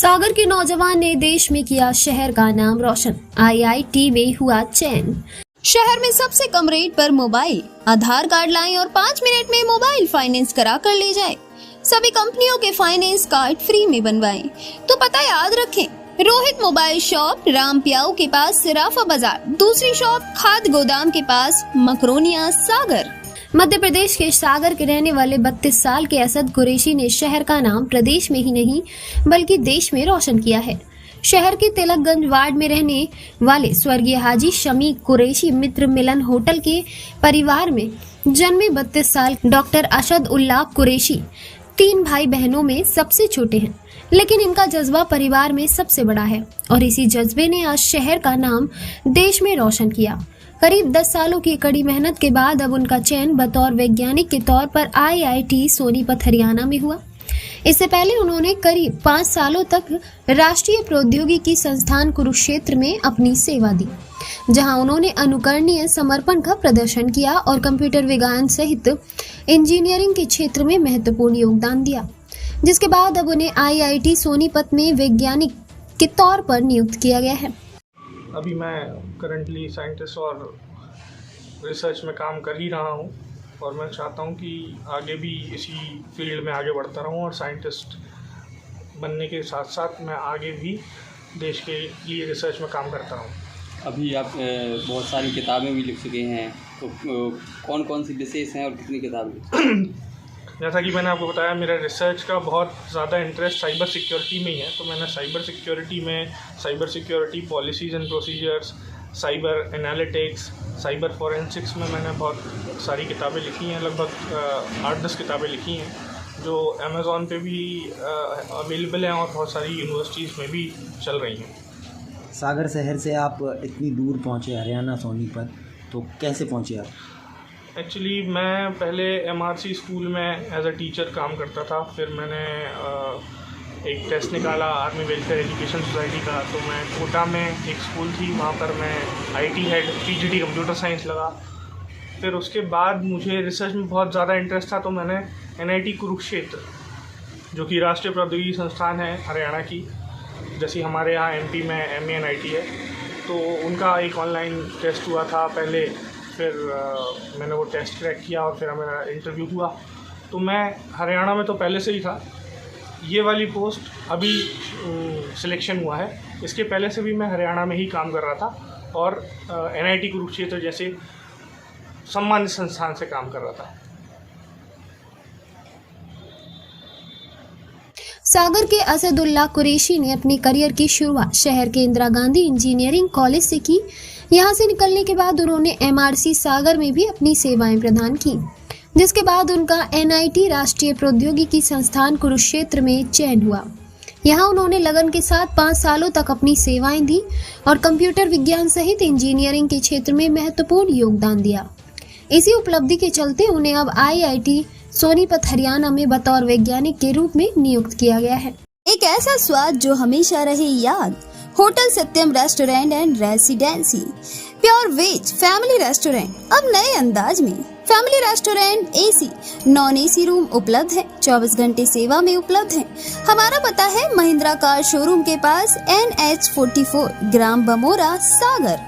सागर के नौजवान ने देश में किया शहर का नाम रोशन। आईआईटी में हुआ चयन। शहर में सबसे कम रेट पर मोबाइल, आधार कार्ड लाएं और 5 मिनट में मोबाइल फाइनेंस करा कर ले जाएं। सभी कंपनियों के फाइनेंस कार्ड फ्री में बनवाएं। तो पता याद रखें, रोहित मोबाइल शॉप, राम प्याऊ के पास सिराफा बाजार, दूसरी शॉप खाद गोदाम के पास मकरोनिया, सागर। मध्य प्रदेश के सागर के रहने वाले 32 साल के असद कुरैशी ने शहर का नाम प्रदेश में ही नहीं बल्कि देश में रोशन किया है। शहर के तिलकगंज वार्ड में रहने वाले स्वर्गीय हाजी शमी कुरैशी मित्र मिलन होटल के परिवार में जन्मे 32 साल डॉक्टर असद उल्लाह कुरैशी 3 भाई बहनों में सबसे छोटे हैं, लेकिन इनका जज्बा परिवार में सबसे बड़ा है और इसी जज्बे ने आज शहर का नाम देश में रोशन किया। करीब 10 सालों की कड़ी मेहनत के बाद अब उनका चयन बतौर वैज्ञानिक के तौर पर आईआईटी सोनीपत हरियाणा में हुआ। इससे पहले उन्होंने करीब 5 सालों तक राष्ट्रीय प्रौद्योगिकी संस्थान कुरुक्षेत्र में अपनी सेवा दी, जहां उन्होंने अनुकरणीय समर्पण का प्रदर्शन किया और कंप्यूटर विज्ञान सहित इंजीनियरिंग के क्षेत्र में महत्वपूर्ण योगदान दिया, जिसके बाद अब उन्हें आईआईटी सोनीपत में वैज्ञानिक के तौर पर नियुक्त किया गया है। अभी मैं करंटली साइंटिस्ट और रिसर्च में काम कर ही रहा हूँ और मैं चाहता हूँ कि आगे भी इसी फील्ड में आगे बढ़ता रहूँ और साइंटिस्ट बनने के साथ साथ मैं आगे भी देश के लिए रिसर्च में काम करता रहूँ। अभी आप बहुत सारी किताबें भी लिख चुके हैं, तो कौन कौन सी विशेष हैं और कितनी किताबें? जैसा कि मैंने आपको बताया, मेरा रिसर्च का बहुत ज़्यादा इंटरेस्ट साइबर सिक्योरिटी में ही है, तो मैंने साइबर सिक्योरिटी में cyber security policies and procedures, cyber analytics, cyber forensics में मैंने बहुत सारी किताबें लिखी हैं। लगभग 8-10 किताबें लिखी हैं जो अमेज़ॉन पे भी अवेलेबल हैं और बहुत सारी यूनिवर्सिटीज़ में भी चल रही हैं। सागर शहर से आप इतनी दूर पहुँचे, हरियाणा सोनीपत, तो कैसे पहुँचे आप? एक्चुअली मैं पहले एमआरसी स्कूल में एज अ टीचर काम करता था। फिर मैंने एक टेस्ट निकाला आर्मी वेलफेयर एजुकेशन सोसाइटी का, तो मैं कोटा में एक स्कूल थी, वहाँ पर मैं IT head PGT computer science लगा। फिर उसके बाद मुझे रिसर्च में बहुत ज़्यादा इंटरेस्ट था, तो मैंने एनआईटी कुरुक्षेत्र, जो कि राष्ट्रीय प्रौद्योगिकी संस्थान है हरियाणा की, जैसे हमारे यहाँ एमपी में एमएनआईटी है, तो उनका एक ऑनलाइन टेस्ट हुआ था पहले। फिर मैंने वो टेस्ट क्रैक किया और फिर मेरा इंटरव्यू हुआ। तो मैं हरियाणा में तो पहले से ही था। ये वाली पोस्ट अभी सिलेक्शन हुआ है, इसके पहले से भी मैं हरियाणा में ही काम कर रहा था और एनआईटी कुरुक्षेत्र जैसे सम्मानित संस्थान से काम कर रहा था। सागर के असदुल्लाह कुरैशी ने अपने करियर की शुरुआत शहर के इंदिरा गांधी इंजीनियरिंग कॉलेज से की। यहां से निकलने के बाद उन्होंने एमआरसी सागर में भी अपनी सेवाएं प्रदान की, जिसके बाद उनका एनआईटी राष्ट्रीय प्रौद्योगिकी संस्थान कुरुक्षेत्र में चयन हुआ। यहां उन्होंने लगन के साथ 5 सालों तक अपनी सेवाएं दी और कंप्यूटर विज्ञान सहित इंजीनियरिंग के क्षेत्र में महत्वपूर्ण योगदान दिया। इसी उपलब्धि के चलते उन्हें अब आईआईटी सोनीपत हरियाणा में बतौर वैज्ञानिक के रूप में नियुक्त किया गया है। एक ऐसा स्वाद जो हमेशा रहे याद। Hotel Satyam restaurant and residency, pure veg family restaurant अब नए अंदाज में। Family restaurant AC, non AC room उपलब्ध है, 24 घंटे सेवा में उपलब्ध है। हमारा पता है महिंद्रा कार शोरूम के पास NH44, ग्राम बमोरा, सागर।